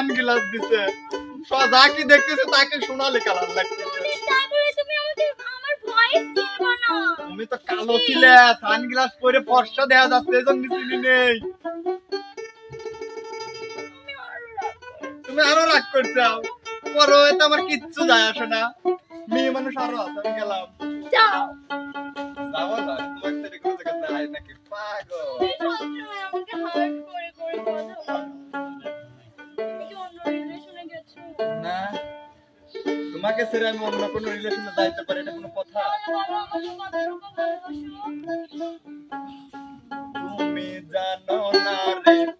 sunglass দিছে যা কি দেখতেছে তাকে সোনালি কালার লাগতেছে তাহলে তুমি আমাকে আমার ভয়েস চিনবা না তুমি তো কালো ছিলে সানগ্লাস পরে ফর্সা দেখা যাচ্ছে এজন্য চিনি নেই তুমি আরো রাগ করছো করো এতে আমার কিচ্ছু যায় আসে না মেয়ে মানুষ আরো আছে আমি গেলাম যাও যাবো না তোমার সাথে কোনো জায়গায় যাই নাকি পাগল তুমি সবসময় আমাকে হার্ট করে করে কথা বলো তুমি কি অন্য রিলেশনে গেছো না তোমাকে ছেড়ে আমি অন্য কোনো রিলেশনে যাইতে পারি এটা কোনো কথা বলো আমাকে কতটুকু ভালোবাসো তুমি জানো না রে